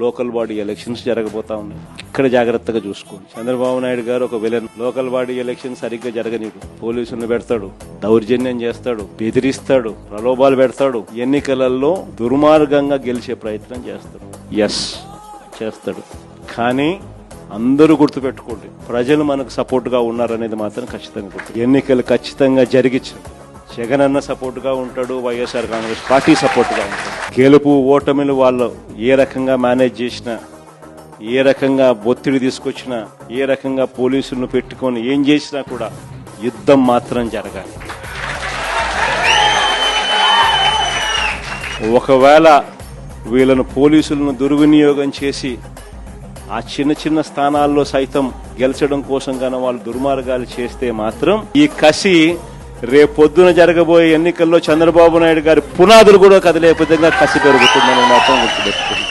Local body elections జరగబోతా ఉన్నాయి. ఇక్కడ జాగ్రత్తగా చూసుకోండి. చంద్రబాబు నాయుడు గారు ఒక విలన్. లోకల్ బాడీ ఎలక్షన్ సరిగ్గా జరగనీడు. పోలీసులను పెడతాడు, దౌర్జన్యం చేస్తాడు, బెదిరిస్తాడు, ప్రలోభాలు పెడతాడు, ఎన్నికలలో దుర్మార్గంగా గెలిచే ప్రయత్నం చేస్తాడు. చేస్తాడు. కానీ అందరూ గుర్తుపెట్టుకోండి, ప్రజలు మనకు సపోర్ట్ గా ఉన్నారనేది మాత్రం ఖచ్చితంగా గుర్తు. ఎన్నికలు ఖచ్చితంగా జరిగించారు. జగన్ అన్న సపోర్ట్ గా ఉంటాడు, వైఎస్ఆర్ కాంగ్రెస్ పార్టీ సపోర్ట్ గా ఉంటాడు. గెలుపు ఓటమిలు వాళ్ళు ఏ రకంగా మేనేజ్ చేసినా, ఏ రకంగా ఒత్తిడి తీసుకొచ్చినా, ఏ రకంగా పోలీసులను పెట్టుకొని ఏం చేసినా కూడా యుద్ధం మాత్రం జరగాలి. ఒకవేళ వీళ్ళను పోలీసులను దుర్వినియోగం చేసి ఆ చిన్న చిన్న స్థానాల్లో సైతం గెలిచడం కోసం గాన వాళ్ళు దుర్మార్గాలు చేస్తే మాత్రం ఈ కసి రేపొద్దున జరగబోయే ఎన్నికల్లో చంద్రబాబు నాయుడు గారి పునాదులు కూడా కదిలే విధంగా కసి పెరుగుతుందని మాత్రం గుర్తుపెట్టుకుంది.